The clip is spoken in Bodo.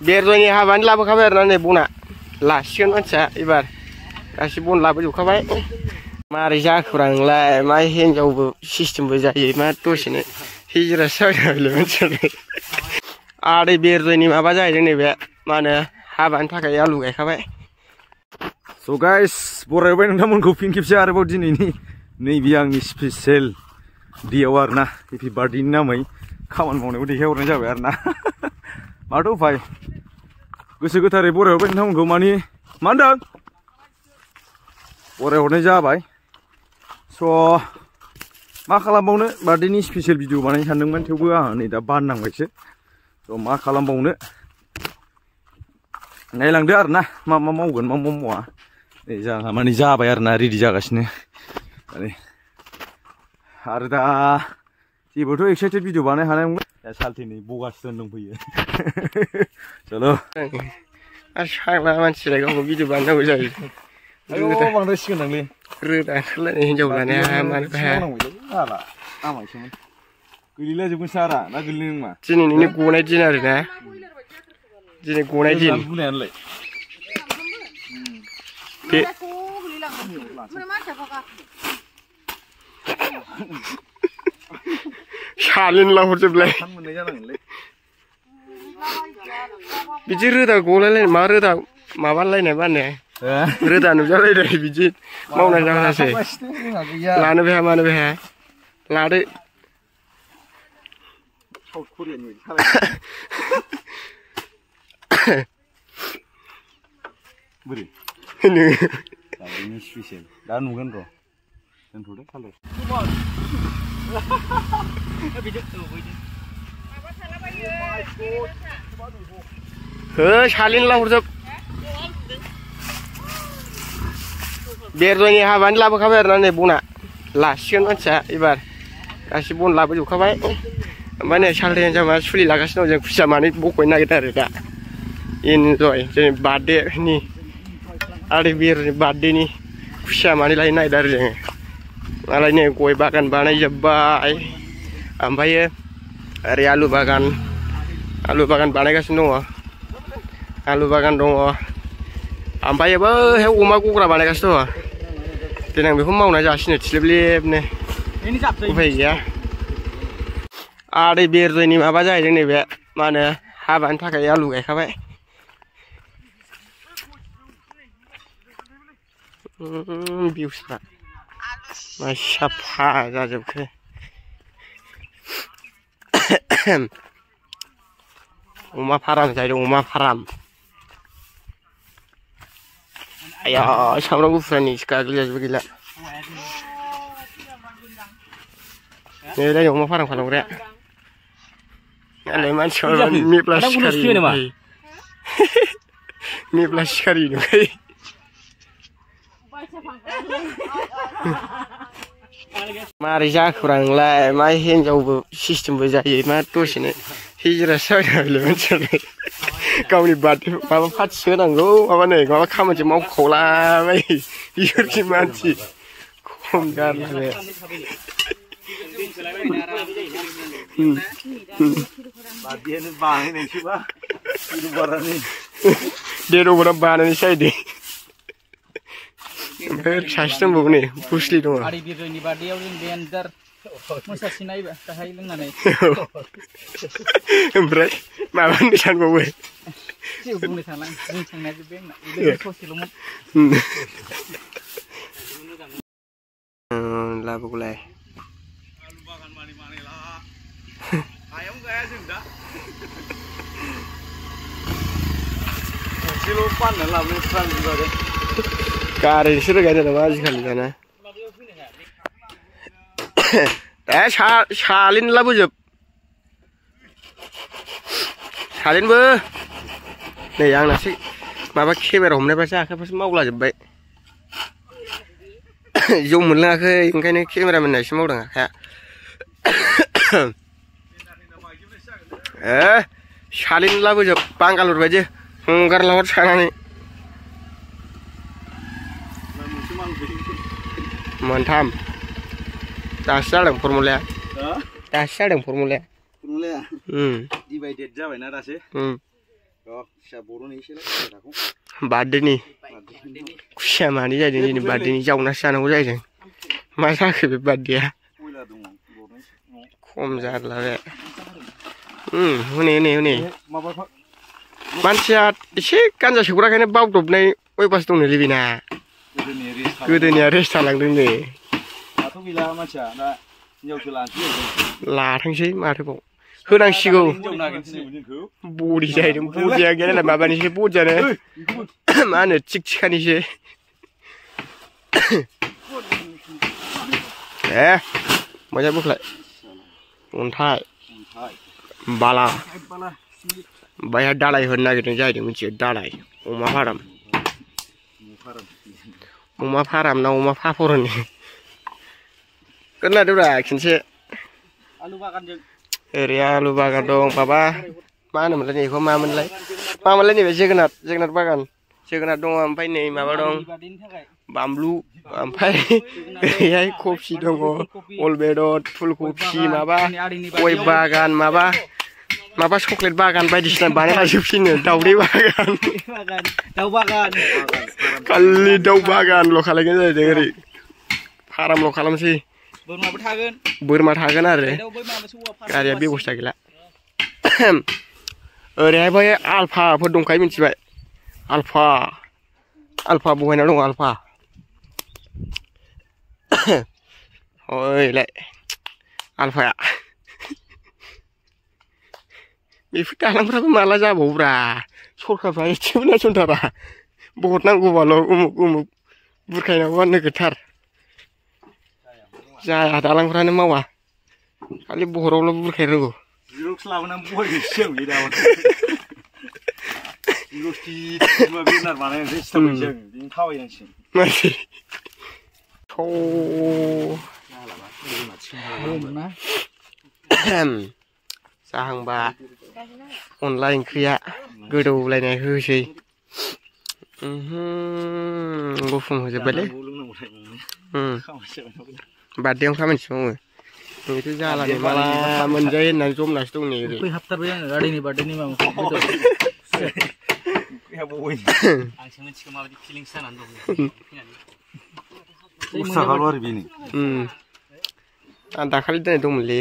बेरजयनि हाबानि लाबोखाबाय आरोना नै बना लासिगोन मानसिया एबार गासिबो बन लाबोजोबखाबाय मारै जाखोब्रा नोंलाय मा हिनजावबो सिस्टेमबो जायो मा दसेनो हिजिरासो जाबाय मानसिया आदै बेरजयनि माबा जाहैदों नैबे मा होनो हाबानि थाखाय आलु गायखाबाय। स' गाइस बरायबाय नोंथांमोनखौ फिन खेबसे आरोबाव दिनैनि नैबे आंनि स्पेसियेल डेआव आरोना हेपि बार्थडेनि नामै खामानि मावनायखौ देखायहरनाय जाबाय आरोना माथो उफाय गोसो गोथारै बरायहरबाय नोंथांमोनखौ मानि मा होनदों बरायहरनाय जाबाय। स' मा खालामबावनो बार्थडेनि स्पेसियेल भिडिअ बानायनो सानदोंमोन थेवबो आंहा नै दा बाननांबायसो। स' मा खालामबावनो नायलांदो आरोना मा मा मावगोन मा मा मावा नै जोंहा माने जाबाय आरोना रेडि जागासिनो माने आरो दा जेबोथ' एक्साइटेड भिडिअ बानायनो हानाय नंला दा सालथेनै बगासो दंफैयो चलो आरो फाग्ला मानसिलाय गावखौ भिडिअ बानायनांगौ जायो। आयौ बांद्रायसिगोन नोंलै रोदा ओंखारलायनाय हिनजाव लानाया मानो हाया आमायसोमोन गैला जोबगोन सारा ना गोलैनाय नङा दिनैनिनो गनाय दिन आरोना दिनै गनाय दिन बुंनायानोलाय बे सालिन लाहरजोबलाय बिदि रोदा गलायलायनाय मा रोदा माबालायनाय मा होनो रोदा नुजालायनाय बिदि मावनाय जागासै लानोबो हाया मानोबो हाया लादो बोरै स्पेसियेल दा नुगोन र' दोनथ'दो खालाय हो सालिन लाहरजोब बेरजयनि हाबानि लाबोखाबाय आरोना नै बना लासिगोन मानसिया एबार गासिबो बन लाबोजोबखाबाय ओमफ्राय नै सालथे हिनजावा सुलि लागासिनो दं जों खुसिया मानै बख'नो नागिरदों आरो दा इनजय जोंनि बार्थडेनि आदै बेरजयनि बार्थडेनि खुसिया मानै लायनो नागिरदों आरो जोङो मालाय नै गय बागान बानायजोब्बाय ओमफ्रायो ओरै आलु बागान बानायगासिनो दङ आलु बागान दङ ओमफ्राय बैहाय अमा गग्रा बानायगासिनो दङ देनां बेखौ मावना जासिनो थिलेब-लेबनो उफाय गैया आदै बेरजयनि माबा जाहैदों नैबे मा होनो हाबानि थाखाय आलु गायखाबाय भिउसफ्रा मा साफा जाजोबखो अमा फाराम जाहैदों अमा फाराम आया सामब्राम गुफुरनि गाग्लिजाजोबो गैला नै अमा फाराम खालामग्राया नालाय मानसिफ्रा मेप्ला सिखारि नुखायो मारै जाखोब्रा नोंलाय मा हिनजावबो सिस्टेमबो जायो मा दसेनो हिजिरासो जाबाय मानसिया गावनि बार्थडे माबा पार्टिसो होनांगौ माबा नै माबा खामानिसो मावखावलाबाय बेफोरखि मानसि खम गारलाबाय देर'बरा बानायनोसै जाहैदों ओमफ्राय सासे दंबावो नै बुस्लि दङ आदै बेरजयनि बार्थडेआव जों देन्जार मोसासिनाय गाहाय लोंनानै ओमफ्राय माबा होननो सानबावो जेबो बुंनो सानला जों थांनाया जोब्बाय आंना ससेल'मोन लाबोगौलाय आलु बागान माने हायावनो गाया जों दा मोनसेल' बाननानै लाबोनो स्रां जादों गारिसो रोगायो नामा आजिखालि दाना सालिन लाबोजोब सालिनबो नै आंनासो माबा केमेरा हमनायबासो आखाइफ्रासो मावलाजोब्बाय जौ मोनलोङाखै ओंखायनो केमेरामेनना एसे मावदों आखाइया सालिन लाबोजोब बांगालर बायदि हंगारलाहर सानानै मोनथाम दासो जादों फर्मुलाया दासो जादों फर्मुलाया डिभाइडेड जाबायना दासो बार्थडेनि खुसिया मानि जादों दिनै बार्थडेनि जावनासो जानांगौ जाहैदों मा जाखो बे बार्थडेया खम जारला बे हनै हनै हनै मानसिया एसे गान्जा सोग्राखायनो बावदबनाय अयबास दंनोलै बेना गोदोनिया रेस्ट थालांदों नै लाथोंसै माथोबाव होनांसिगौ बडि जाहैदों बडिया गैया नालाय माबानिसो बडियानो मा होनो थिक थिखानिसो मोजां बोख्लाय अन्थाइ बाला बाया दालाय होनो नागिरदों जाहैदों मिथियो दालाय अमा फाराम ना अमा फाफर होनो खोनादोंब्रा खनसे ओरै आलु बागान दं माबा मा होनोमोनलाय नैखौ मामोनलाय नैबे जोगोनार बागान जोगोनार दङ ओमफ्राय नै माबा दं बानलु ओमफ्राय ओरैहाय कफि दङ अलबेदर फुलकफि माबा गय बागान माबा चक्लेट बागान बायदिसिना बानायलाजोबसिनो दाउदै बागान खालि दाउ बागानल' खालायगोन जाहैदों ओरै फारामल' खालामसै बोरमा थागोन आरो गारिया बेबस्था गैला ओरैहाय बै आलफाफोर दंखायो मिथिबाय आलफा बहायना दं आलफा ओइलाय आलफाया बेफोर दालांफ्राबो माला जाबावोब्रा सरखारफ्रा एसेबो नायसनथारा भट नांगौबाल' उमुक बुरखायनांगौआ नोगोदथार जाया दालांफ्रानो मावा खालि बहरावल' बुरखाय रोंगौ जाहांबा अनला ओंख्रिया गोदौलायनाय होसै गुफुं होजोब्बायलै बार्थडेआव खामानिसो मावो बेथ' जालानो माला मोनजायो होननानै जमनासो दं नै ओरै फैहाबथारबाय आङो आदैनि बार्थडेनि माबाखौ आंसो मिथिगौ माबायदि फिलिंस जानानै दं आं दाखालि दोननाय दंमोनलै